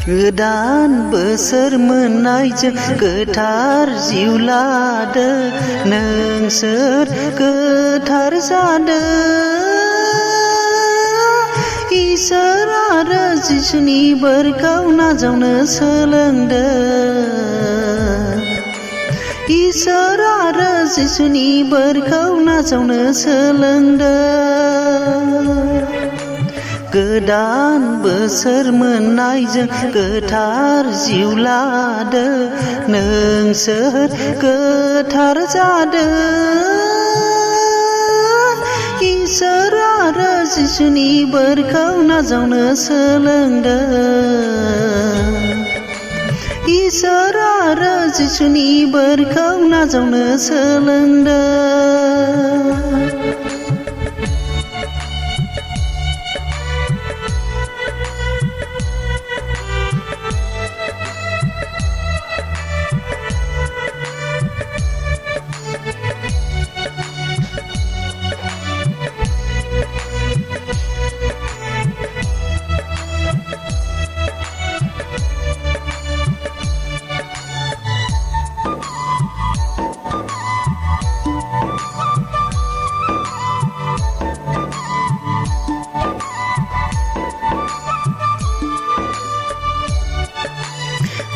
गोदान बोसोर मोननायजों गोथार जिउ लादो नोंसोर गोथार जादो इसोर आरो जिसुनि बोरखौ नाजावनो सोलोंदो इसोर आरो जिसुनि बोरखौ नाजावनो सोलोंदो गोदान बोसोर मोननायजों गोथार जिउ लादो नोंसोर गोथार जादो इसोर आरो जिसुनि बोरखौ नाजावनो सोलोंदो इसोर आरो जिसुनि बोरखौ नाजावनो सोलोंदो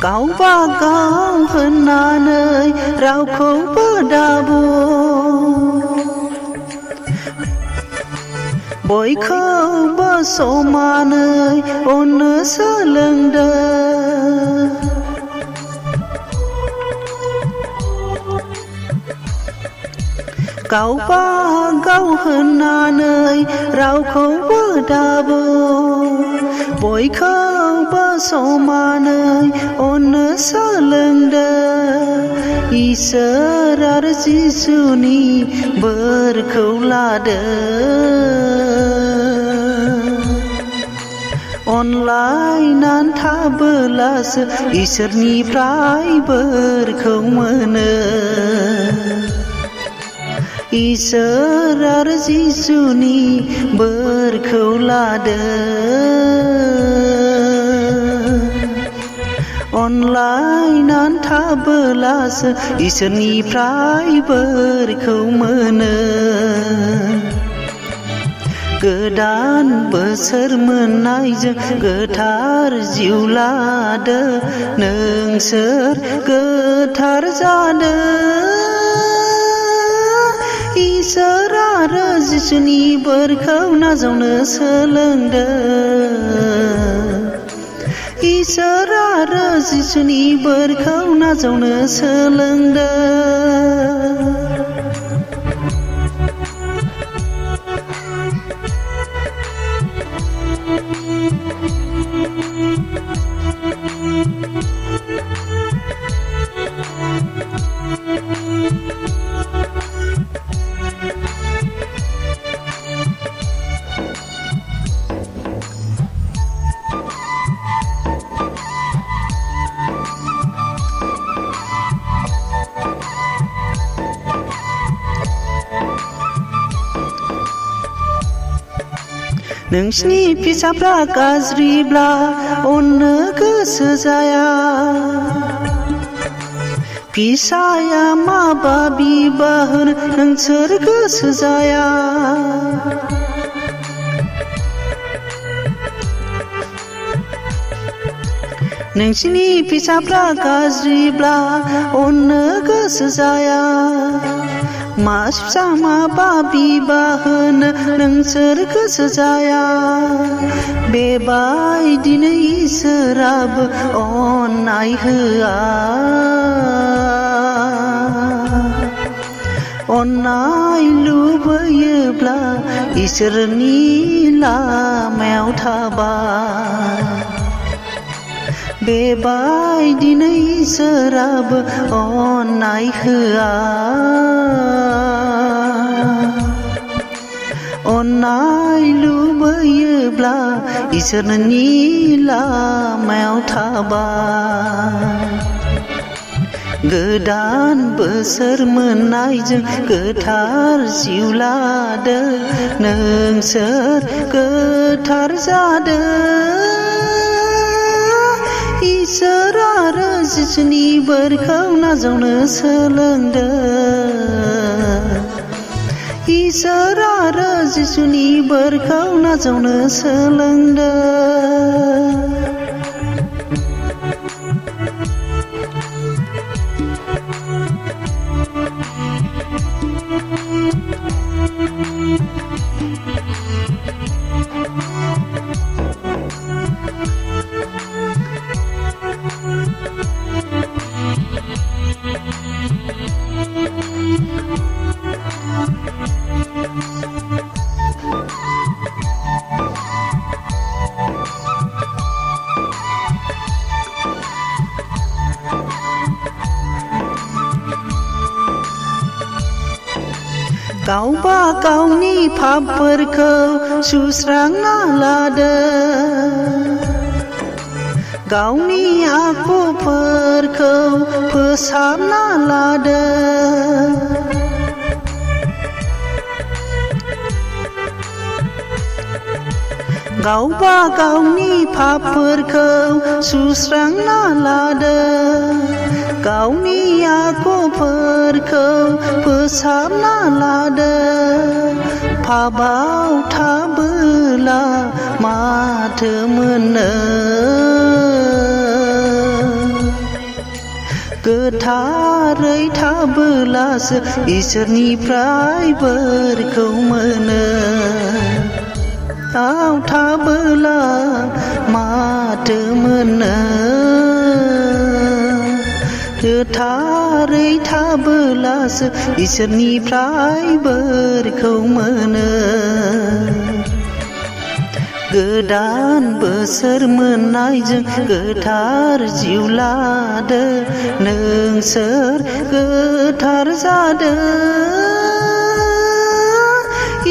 गावबा गाव होननानै रावखौबो दाबुं बयखौबो समानै अननो सोलोंदो गावबा गाव होननानै रावखौबो दाबुं बयखौबो समानै अननो सोलोंदो इसोर आरो जिसुनि बोरखौ लादो अनलायनानै थाबोलासो इसोरनिफ्राय बोरखौ मोनो इसोर आरो जिसुनि बोरखौ लादो अनलायनानै थाबोलासो इसोरनिफ्राय बोरखौ मोनो गोदान बोसोर मोननायजों गोथार जिउ लादो नोंसोर गोथार जादो इसोर आरो जिसुनि बोरखौ नाजावनो सोलोंदो इसोर आरो जिसुनि बोरखौ नाजावनो सोलोंदो नोंसिनि फिसाफ्रा गाज्रिब्ला अननो गोसो जाया फिसाया माबा बिबा होनो नोंसोर गोसो जाया नोंसिनि फिसाफ्रा गाज्रिब्ला अननो गोसो जाया मास फिसा माबा बिबा होनो नोंसोर गोसो जाया बेबायदिनो इसोराबो अननाय होआ अननाय लुबैयोब्ला इसोरनि लामायाव थाबाय बेबायदिनो इसोराबो अननाय होआ अननाय लुबैयोब्ला इसोरनि लामायाव थाबाय गोदान बोसोर मोननायजों गोथार जिउ लादो नोंसोर गोथार जादो इसोर आरो जिसुनि बोरखौ नाजावनो सोलोंदो इसोर आरो जिसुनि बोरखौ नाजावनो सोलोंदो गावबा गावनि पापफोरखौ सुस्रांना लादो गावनि आखुफोरखौ फोसाबना लादो गावबा गावनि पापफोरखौ सुस्रांना लादो गावनि आखुफोरखौ फोसाबना लादो पापाव थाबोला माथो मोननो गोथारै थाबोलासो इसोरनिफ्राय बोरखौ मोनो थाबोला माथो मोनो गोथारै थाबोलासो इसोरनिफ्राय बोरखौ मोनो गोदान बोसोर मोननायजों गोथार जिउ लादो नोंसोर गोथार जादो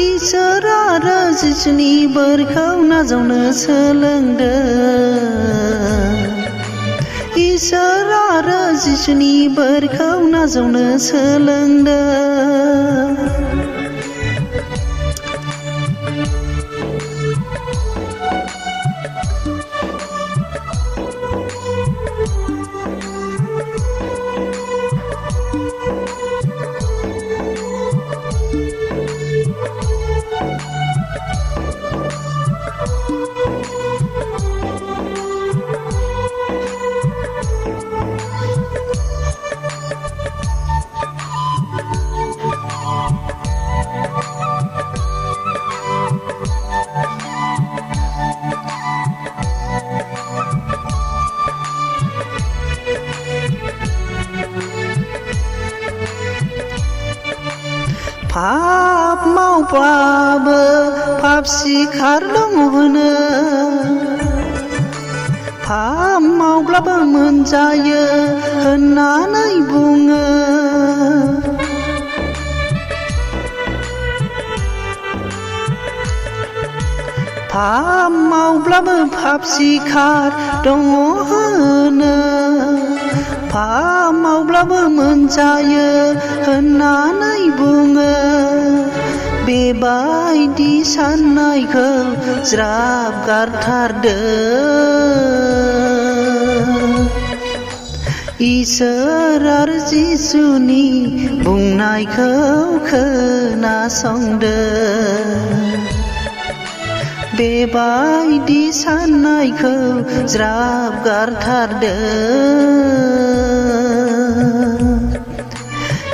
इसोर आरो जिसुनि बोरखौ नाजावनो सोलोंदो इसोर आरो जिसुनि बोरखौ नाजावनो सोलोंदो पाप मावब्लाबो पाप सिखार दङ होनो पाप मावब्लाबो मोनजायो होननानै बुङो पाप मावब्लाबो पाप सिखार दङ होनो पाप मावब्लाबो मोनजायो होननानै बुङो बेबायदि साननायखौ ज्राब गारथारदो इसोर आरो जिसुनि बुंनायखौ खोनासंदो बेबायदि साननायखौ ज्राब गारथारदो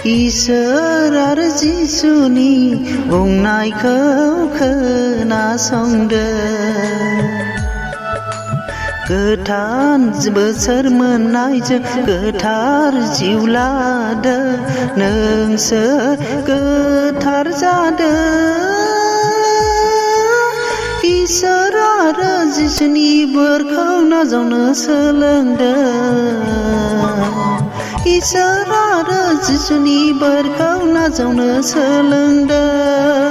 इसोर आरो जिसुनि बुंनायखौ खोनासंदो गोदान बोसोर मोननायजों गोथार जिउ लादो नोंसोर गोथार जादो इसोर आरो जिसुनि बोरखौ नाजावनो सोलोंदों इसोर आरो जिसुनि बोरखौ नाजावनो सोलोंदों